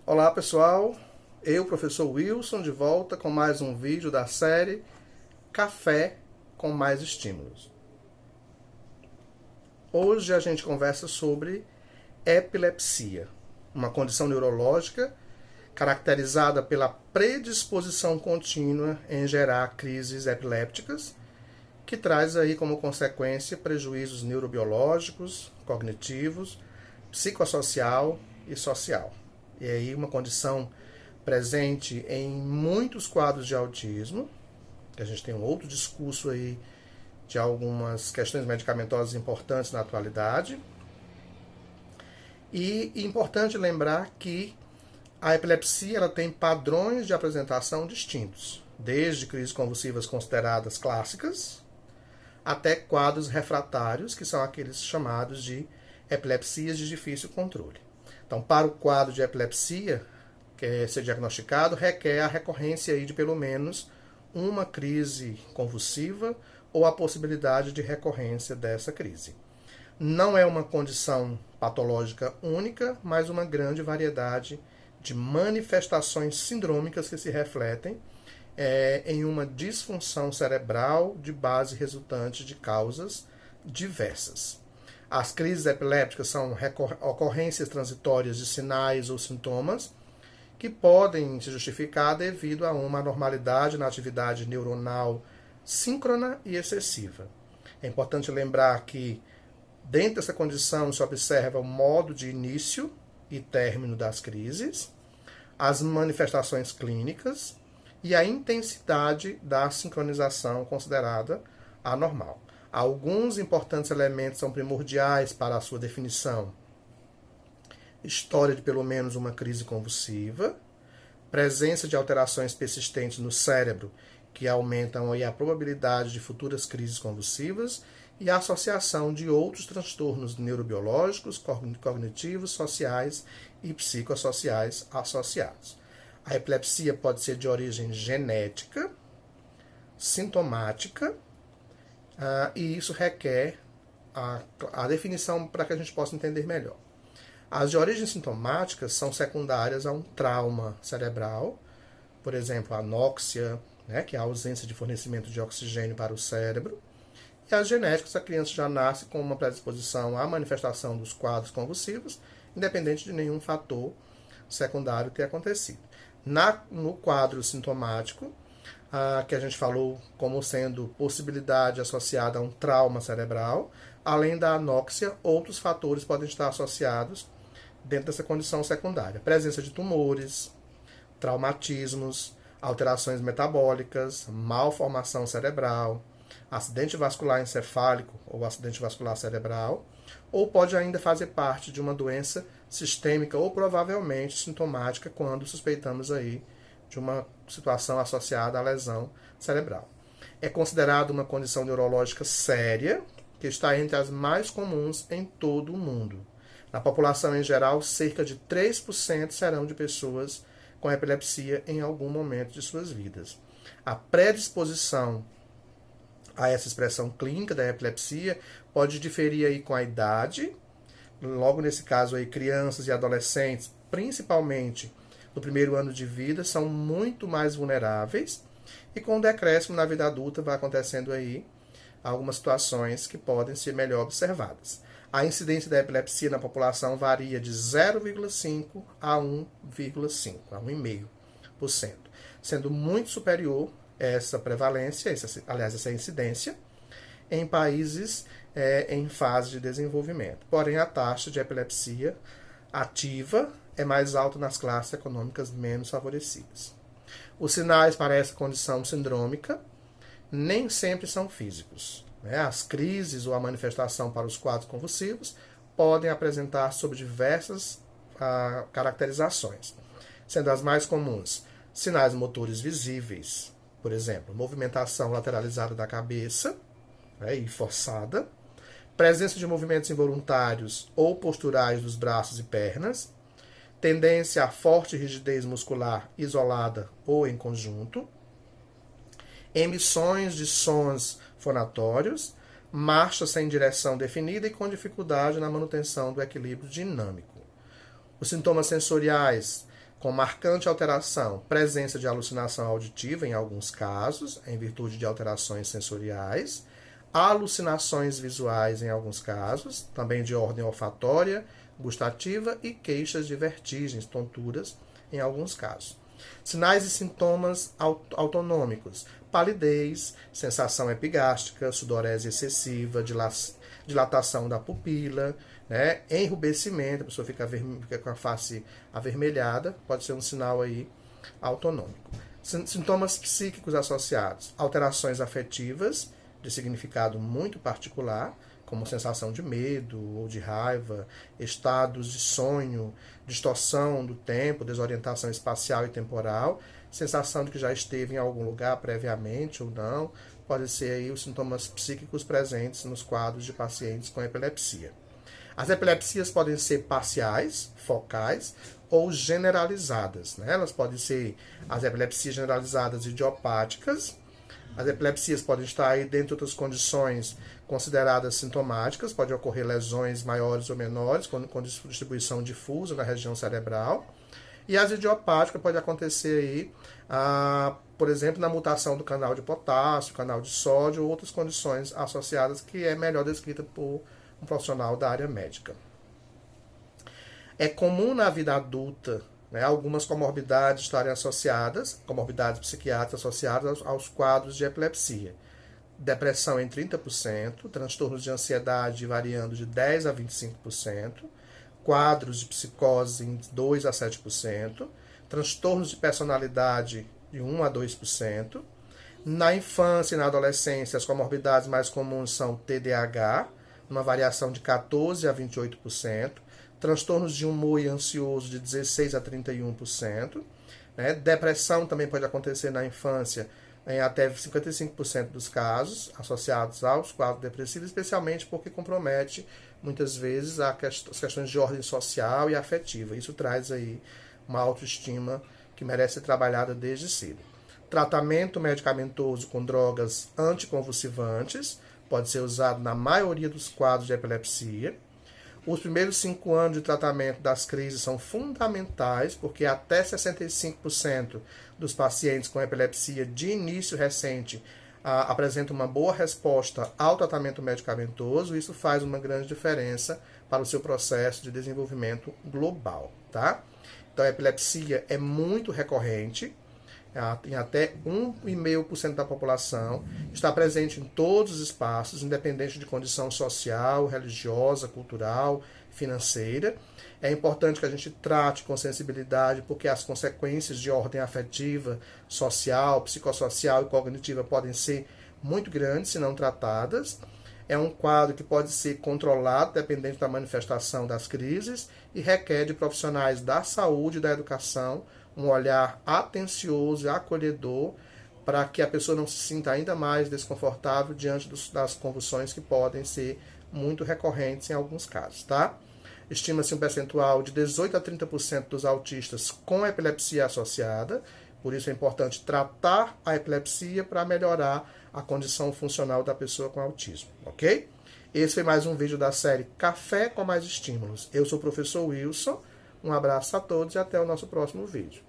Olá pessoal, eu, professor Wilson, de volta com mais um vídeo da série Café com Mais Estímulos. Hoje a gente conversa sobre epilepsia, uma condição neurológica caracterizada pela predisposição contínua em gerar crises epilépticas, que traz aí como consequência prejuízos neurobiológicos, cognitivos, psicossocial e social. E aí uma condição presente em muitos quadros de autismo, que a gente tem um outro discurso aí de algumas questões medicamentosas importantes na atualidade. E é importante lembrar que a epilepsia ela tem padrões de apresentação distintos, desde crises convulsivas consideradas clássicas, até quadros refratários, que são aqueles chamados de epilepsias de difícil controle. Então, para o quadro de epilepsia, que é ser diagnosticado, requer a recorrência aí de pelo menos uma crise convulsiva ou a possibilidade de recorrência dessa crise. Não é uma condição patológica única, mas uma grande variedade de manifestações sindrômicas que se refletem em uma disfunção cerebral de base resultante de causas diversas. As crises epilépticas são ocorrências transitórias de sinais ou sintomas que podem se justificar devido a uma anormalidade na atividade neuronal síncrona e excessiva. É importante lembrar que, dentro dessa condição, se observa o modo de início e término das crises, as manifestações clínicas e a intensidade da sincronização considerada anormal. Alguns importantes elementos são primordiais para a sua definição: história de pelo menos uma crise convulsiva, presença de alterações persistentes no cérebro que aumentam a probabilidade de futuras crises convulsivas e a associação de outros transtornos neurobiológicos, cognitivos, sociais e psicossociais associados. A epilepsia pode ser de origem genética, sintomática, e isso requer a definição para que a gente possa entender melhor. As de origem sintomática são secundárias a um trauma cerebral, por exemplo, a anóxia, que é a ausência de fornecimento de oxigênio para o cérebro. E as genéticas, a criança já nasce com uma predisposição à manifestação dos quadros convulsivos, independente de nenhum fator secundário ter acontecido. No quadro sintomático, que a gente falou como sendo possibilidade associada a um trauma cerebral, além da anóxia, outros fatores podem estar associados dentro dessa condição secundária. Presença de tumores, traumatismos, alterações metabólicas, malformação cerebral, acidente vascular encefálico ou acidente vascular cerebral, ou pode ainda fazer parte de uma doença sistêmica ou provavelmente sintomática quando suspeitamos aí de uma situação associada à lesão cerebral. É considerado uma condição neurológica séria, que está entre as mais comuns em todo o mundo. Na população em geral, cerca de 3% serão de pessoas com epilepsia em algum momento de suas vidas. A predisposição a essa expressão clínica da epilepsia pode diferir aí com a idade. Logo nesse caso aí, crianças e adolescentes, principalmente no primeiro ano de vida, são muito mais vulneráveis, e com o decréscimo na vida adulta vai acontecendo aí algumas situações que podem ser melhor observadas. A incidência da epilepsia na população varia de 0,5 a 1,5, a 1,5%, sendo muito superior essa prevalência, essa incidência, em países em fase de desenvolvimento. Porém, a taxa de epilepsia ativa é mais alta nas classes econômicas menos favorecidas. Os sinais para essa condição sindrômica nem sempre são físicos. As crises ou a manifestação para os quadros convulsivos podem apresentar sob diversas caracterizações, sendo as mais comuns sinais motores visíveis, por exemplo, movimentação lateralizada da cabeça e forçada, presença de movimentos involuntários ou posturais dos braços e pernas, tendência a forte rigidez muscular isolada ou em conjunto, emissões de sons fonatórios, marcha sem direção definida e com dificuldade na manutenção do equilíbrio dinâmico. Os sintomas sensoriais com marcante alteração, presença de alucinação auditiva em alguns casos, em virtude de alterações sensoriais, alucinações visuais em alguns casos, também de ordem olfatória, gustativa e queixas de vertigens, tonturas em alguns casos. Sinais e sintomas autonômicos: palidez, sensação epigástrica, sudorese excessiva, dilatação da pupila, né? Enrubescimento, a pessoa fica com a face avermelhada, pode ser um sinal aí autonômico. Sintomas psíquicos associados: alterações afetivas de significado muito particular, como sensação de medo ou de raiva, estados de sonho, distorção do tempo, desorientação espacial e temporal, sensação de que já esteve em algum lugar previamente ou não, pode ser aí os sintomas psíquicos presentes nos quadros de pacientes com epilepsia. As epilepsias podem ser parciais, focais ou generalizadas, né? Elas podem ser as epilepsias generalizadas idiopáticas. As epilepsias podem estar aí dentro de outras condições consideradas sintomáticas, pode ocorrer lesões maiores ou menores, com distribuição difusa na região cerebral. E as idiopáticas pode acontecer aí, por exemplo, na mutação do canal de potássio, canal de sódio ou outras condições associadas que é melhor descrita por um profissional da área médica. É comum na vida adulta, né, algumas comorbidades estarem associadas, comorbidades psiquiátricas associadas aos quadros de epilepsia. Depressão em 30%, transtornos de ansiedade variando de 10% a 25%, quadros de psicose em 2% a 7%, transtornos de personalidade de 1% a 2%. Na infância e na adolescência, as comorbidades mais comuns são TDAH, uma variação de 14% a 28%, transtornos de humor e ansioso de 16% a 31%. Né? Depressão também pode acontecer na infância em até 55% dos casos associados aos quadros depressivos, especialmente porque compromete muitas vezes as questões de ordem social e afetiva. Isso traz aí uma autoestima que merece ser trabalhada desde cedo. Tratamento medicamentoso com drogas anticonvulsivantes pode ser usado na maioria dos quadros de epilepsia. Os primeiros 5 anos de tratamento das crises são fundamentais, porque até 65% dos pacientes com epilepsia de início recente apresentam uma boa resposta ao tratamento medicamentoso. Isso faz uma grande diferença para o seu processo de desenvolvimento global, tá? Então, a epilepsia é muito recorrente, em até 1,5% da população, está presente em todos os espaços, independente de condição social, religiosa, cultural, financeira. É importante que a gente trate com sensibilidade, porque as consequências de ordem afetiva, social, psicossocial e cognitiva podem ser muito grandes se não tratadas. É um quadro que pode ser controlado, dependente da manifestação das crises, e requer de profissionais da saúde e da educação um olhar atencioso e acolhedor para que a pessoa não se sinta ainda mais desconfortável diante das convulsões que podem ser muito recorrentes em alguns casos, tá? Estima-se um percentual de 18% a 30% dos autistas com epilepsia associada, por isso é importante tratar a epilepsia para melhorar a condição funcional da pessoa com autismo, ok? Esse foi mais um vídeo da série Café com Mais Estímulos. Eu sou o professor Wilson. Um abraço a todos e até o nosso próximo vídeo.